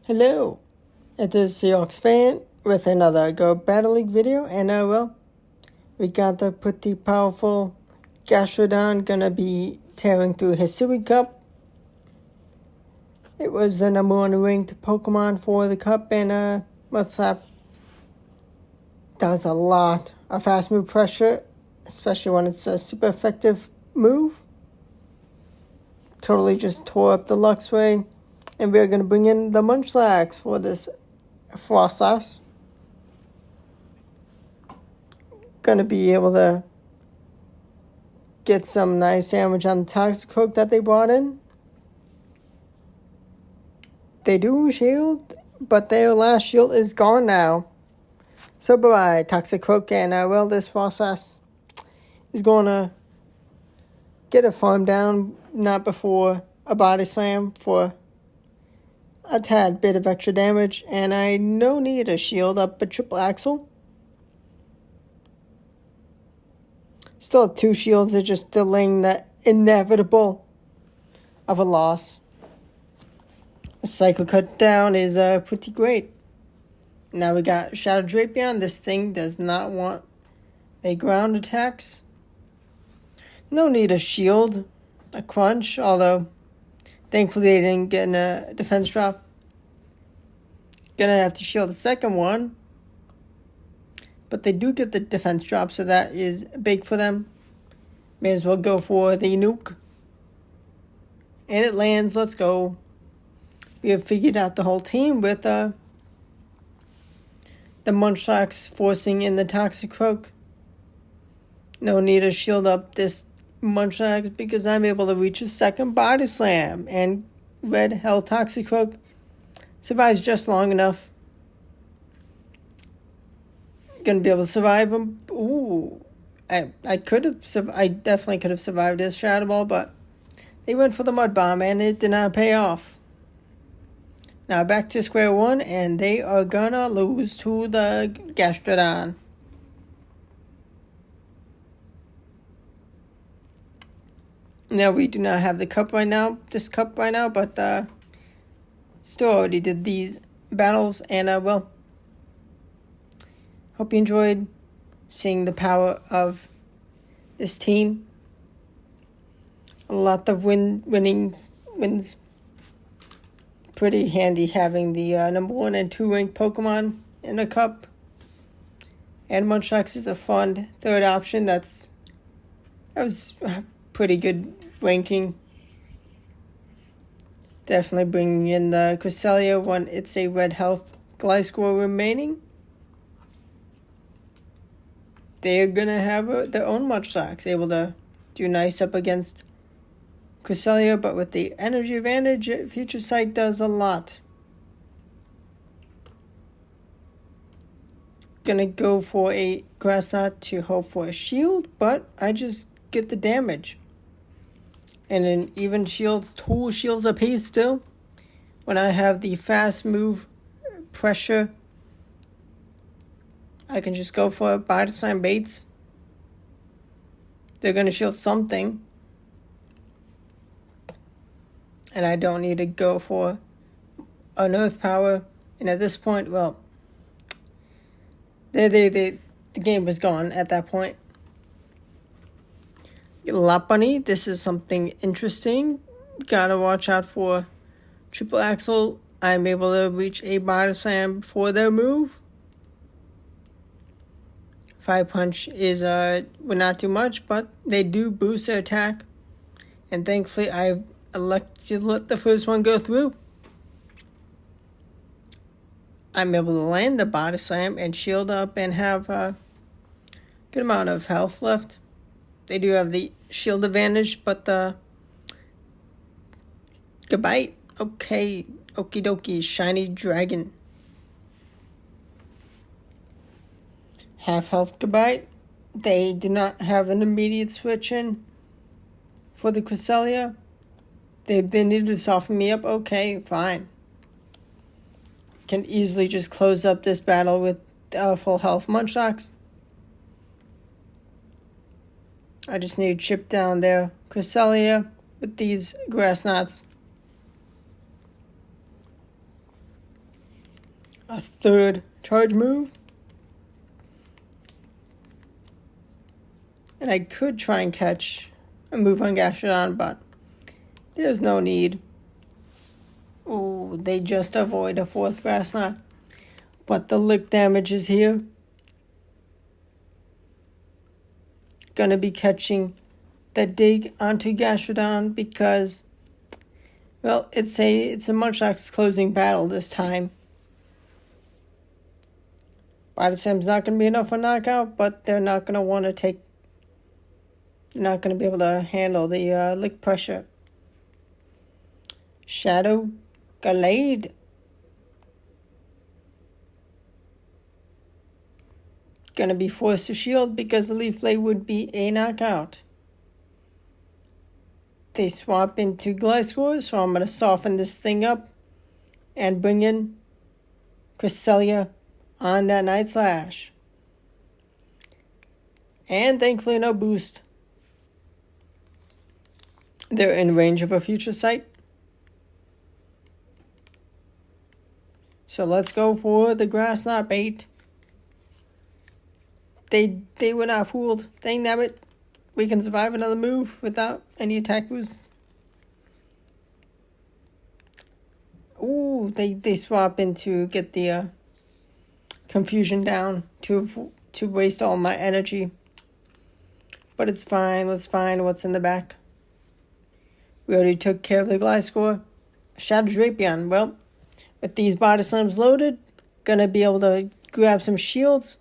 Hello, it is SeahawksFan with another Go Battle League video, and we got the pretty powerful Gastrodon gonna be tearing through Hisui Cup. It was the number one ranked Pokemon for the Cup, and what's up? Does a lot of fast move pressure, especially when it's a super effective move. Totally just tore up the Luxray. And we're going to bring in the Munchlax for this Frost Sauce. Going to be able to get some nice damage on the Toxicroak that they brought in. They do shield, but their last shield is gone now. So bye-bye, Toxicroak, and this Frost Sauce is going to get a farm down, not before a Body Slam for a tad bit of extra damage, and I no need a shield up a triple axle. Still have two shields, they're just delaying that inevitable of a loss. A Psycho Cut down is pretty great. Now we got Shadow Drapion. This thing does not want a ground attacks. No need a shield, a crunch, although thankfully they didn't get in a defense drop. Gonna have to shield the second one. But they do get the defense drop, so that is big for them. May as well go for the nuke. And it lands. Let's go. We have figured out the whole team with the Munchlax forcing in the Toxicroak. No need to shield up this Munchlax because I'm able to reach a second Body Slam, and Red Hell Toxicroak survives just long enough. Gonna be able to survive him. Ooh, I definitely could have survived this Shadow Ball, but they went for the Mud Bomb and it did not pay off. Now back to square one, and they are gonna lose to the Gastrodon. Now we do not have the cup right now, but still already did these battles, and hope you enjoyed seeing the power of this team. A lot of wins. Pretty handy having the number 1 and 2 ranked Pokemon in a cup. And Munchlax is a fun third option. That was pretty good ranking. Definitely bringing in the Cresselia when it's a red health Gliscor remaining. They're going to have their own Munchlax, able to do nice up against Cresselia, but with the energy advantage, Future Sight does a lot. Gonna go for a Grass Knot to hope for a shield, but I just get the damage. And in even shields, 2 shields apiece still. When I have the fast move pressure, I can just go for Body Slam baits. They're gonna shield something. And I don't need to go for an Earth Power. And at this point, well, the game was gone at that point. Lopunny, this is something interesting. Gotta watch out for triple axle. I'm able to reach a Body Slam for their move. 5 punch is would not do much, but they do boost their attack. And thankfully I elected to let the first one go through. I'm able to land the Body Slam and shield up and have a good amount of health left. They do have the shield advantage, but the Gabite, okay, okie dokie, Shiny Dragon. Half health Gabite. They do not have an immediate switch in for the Cresselia. They needed to soften me up. Okay, fine. Can easily just close up this battle with full health Munchlax. I just need to chip down their Cresselia with these Grass Knots. a third charge move. And I could try and catch a move on Gastrodon, but there's no need. Oh, they just avoid a fourth grass knot. But the lick damage is here. Gonna be catching the dig onto Gastrodon because, well, it's a Munchlax's closing battle this time. Body Slam's not gonna be enough for knockout, but they're not gonna want to take. They're not gonna be able to handle the lick pressure. Shadow Glade. Gonna be forced to shield because the Leaf Blade would be a knockout. They swap into Gliscor, so I'm gonna soften this thing up and bring in Cresselia on that Night Slash. And thankfully no boost. They're in range of a Future Sight. So let's go for the Grass Knot bait. They were not fooled. Dang damn it. We can survive another move without any attack boosts. Ooh, they swap in to get the confusion down to waste all my energy. But it's fine. Let's find what's in the back. We already took care of the Gliscor. Shadow Drapion. Well, with these Body Slams loaded, gonna be able to grab some shields.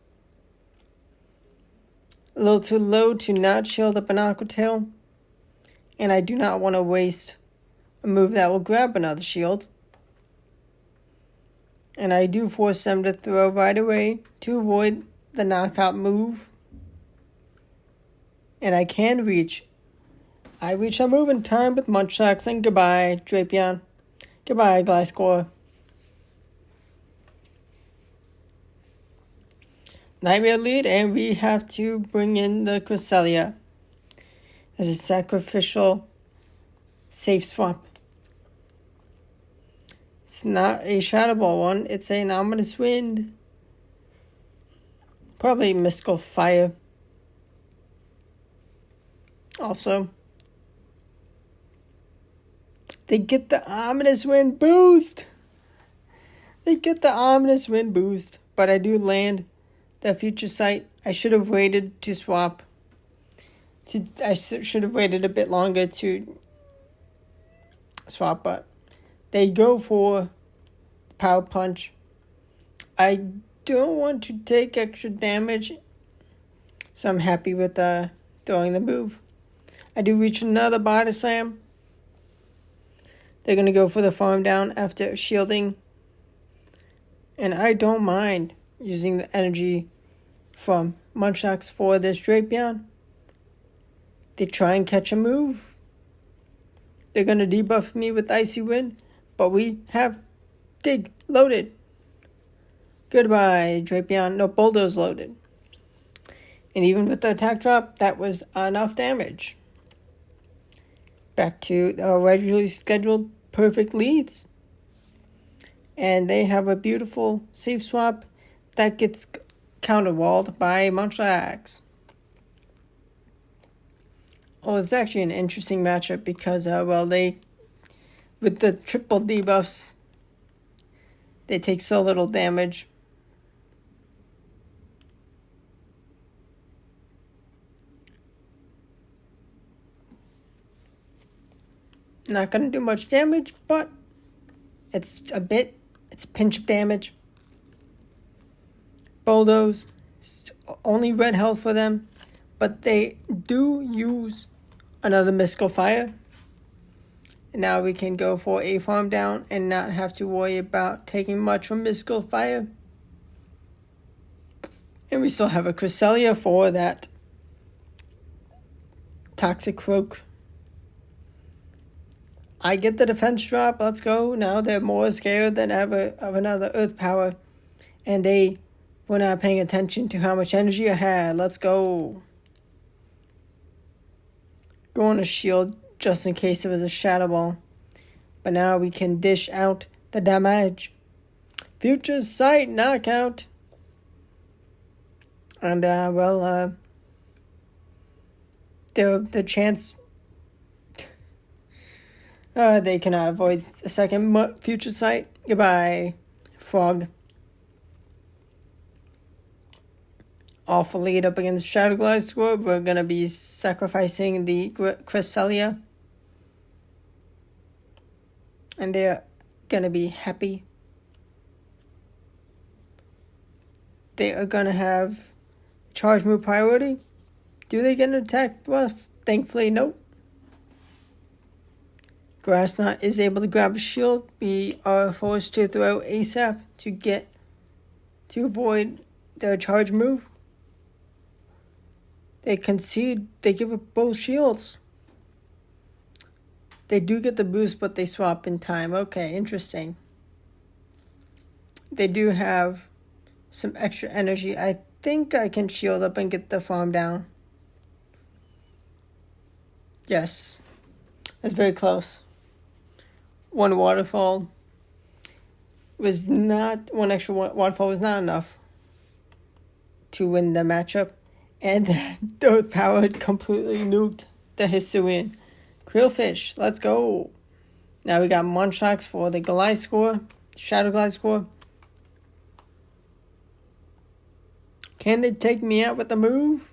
A little too low to not shield up an Aqua Tail. And I do not want to waste a move that will grab another shield. And I do force them to throw right away to avoid the knockout move. And I can reach. I reach a move in time with Munchlax, and goodbye, Drapion. Goodbye, Gliscor. Nightmare lead, and we have to bring in the Cresselia as a sacrificial safe swap. It's not a Shadow Ball one, it's an Ominous Wind. Probably Mystical Fire. Also, they get the Ominous Wind boost. They get the Ominous Wind boost, but I do land the Future Sight. I should have waited to swap. I should have waited a bit longer to swap, but they go for Power Punch. I don't want to take extra damage, so I'm happy with throwing the move. I do reach another Body Slam. They're going to go for the farm down after shielding. And I don't mind using the energy from Munchlax for this Drapion. They try and catch a move. They're going to debuff me with Icy Wind, but we have Dig loaded. Goodbye, Drapion. No, Bulldoze loaded. And even with the attack drop, that was enough damage. Back to our regularly scheduled perfect leads. And they have a beautiful safe swap that gets counterwalled by Munchlax. Well, it's actually an interesting matchup because, they, with the triple debuffs, they take so little damage. Not going to do much damage, but it's a pinch of damage. Bulldoze, only red health for them, but they do use another Mystical Fire. And now we can go for a farm down and not have to worry about taking much from Mystical Fire. And we still have a Cresselia for that Toxic Croak. I get the defense drop. Let's go. Now they're more scared than ever of another Earth Power. And they were not paying attention to how much energy I had. Let's go. Going to shield just in case it was a Shadow Ball. But now we can dish out the damage. Future Sight knockout. And, the chance... they cannot avoid a second Future Sight. Goodbye, Frog. Awful lead up against Shadow Gastrodon. We're going to be sacrificing the Cresselia. And they're going to be happy. They are going to have charge move priority. Do they get an attack buff? Thankfully, nope. Grassnot is able to grab a shield. We are forced to throw ASAP to avoid their charge move. They concede. They give up both shields. They do get the boost, but they swap in time. Okay, interesting. They do have some extra energy. I think I can shield up and get the farm down. Yes. That's very close. One extra waterfall was not enough to win the matchup. And the power completely nuked the Hisui. Krillfish, let's go. Now we got Munchlax for the Goliath score. Shadow Glide score. Can they take me out with the move?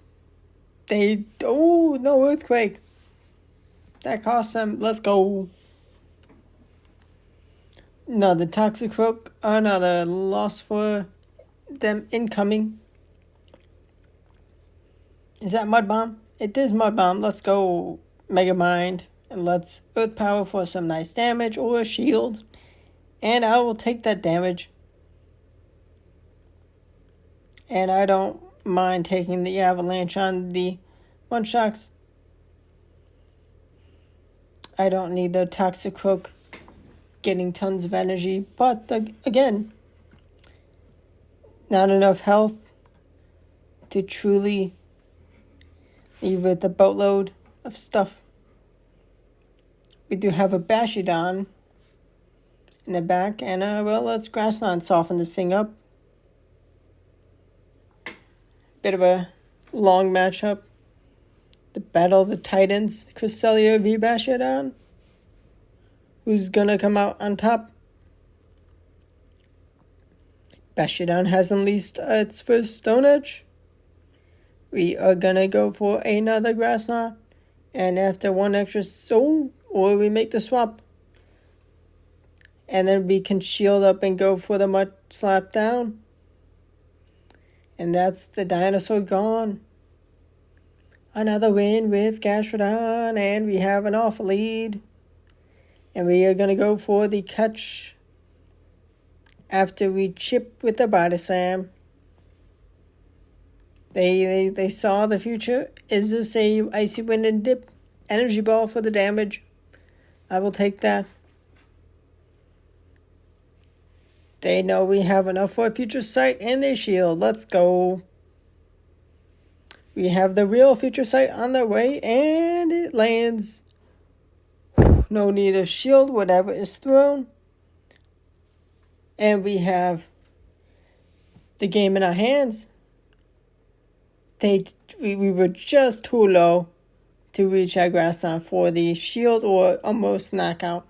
No Earthquake. That cost them. Let's go. Another Toxic Croak. Another loss for them incoming. Is that Mud Bomb? It is Mud Bomb. Let's go Mega Mind. And let's Earth Power for some nice damage or a shield. And I will take that damage. And I don't mind taking the Avalanche on the Munchlax. I don't need the Toxic Croak getting tons of energy. But again, not enough health to truly leave with a boatload of stuff. We do have a Gastrodon in the back. And, let's Grassland soften this thing up. Bit of a long matchup. The Battle of the Titans. Cresselia v. Gastrodon. Who's gonna come out on top? Gastrodon has unleashed its first Stone Edge. We are gonna go for another Grassland. And after one extra soul, or we make the swap. And then we can shield up and go for the Mud Slap down. And that's the dinosaur gone. Another win with Gastrodon. And we have an awful lead. And we are going to go for the catch after we chip with the Body Slam. They saw the future. Is this a Icy Wind and Dip? Energy Ball for the damage. I will take that. They know we have enough for a Future Sight and their shield. Let's go. We have the real Future Sight on the way, and it lands. No need of shield, whatever is thrown. And we have the game in our hands. We were just too low to reach our Grassland for the shield or almost knockout.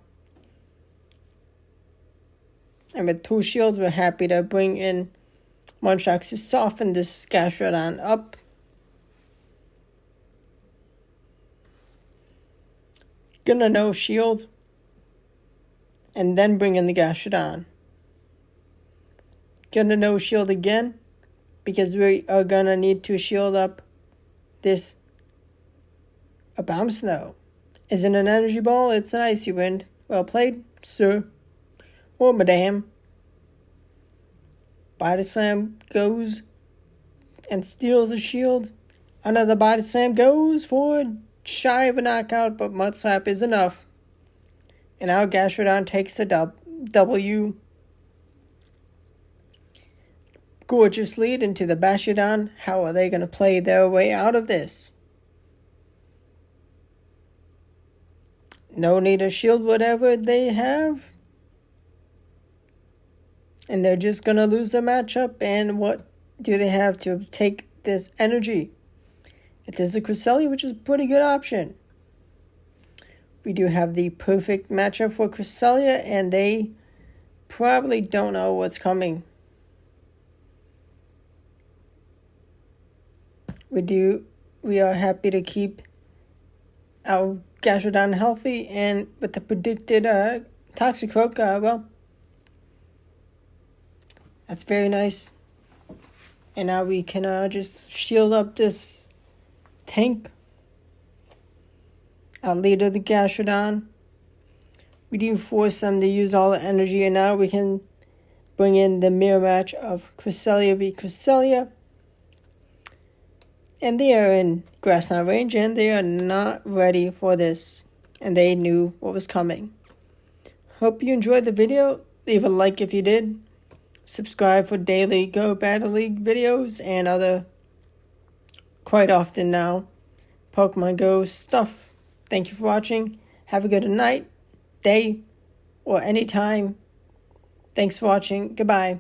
And with two shields, we're happy to bring in Munchlax to soften this Gastrodon up. Gonna no shield. And then bring in the Gastrodon. Gonna no shield again. Because we are gonna need to shield up this a Bomb Snow. Isn't an energy ball, it's an Icy Wind. Well played, sir. Or madame. Body Slam goes and steals a shield. Another Body Slam goes for shy of a knockout, but Mud Slap is enough. And our Gastrodon takes the W. Gorgeous lead into the Gastrodon. How are they going to play their way out of this? No need to shield whatever they have. And they're just going to lose their matchup. And what do they have to take this energy? If there's a Cresselia, which is a pretty good option. We do have the perfect matchup for Cresselia, and they probably don't know what's coming. We are happy to keep our Gastrodon healthy, and with the predicted Toxicroak, well, that's very nice. And now we can just shield up this tank. Our leader, the Gastrodon. We do force them to use all the energy, and now we can bring in the mirror match of Cresselia v Cresselia. And they are in Grassland range, and they are not ready for this. And they knew what was coming. Hope you enjoyed the video. Leave a like if you did. Subscribe for daily Go Battle League videos and other, quite often now, Pokemon Go stuff. Thank you for watching. Have a good night, day, or anytime. Thanks for watching. Goodbye.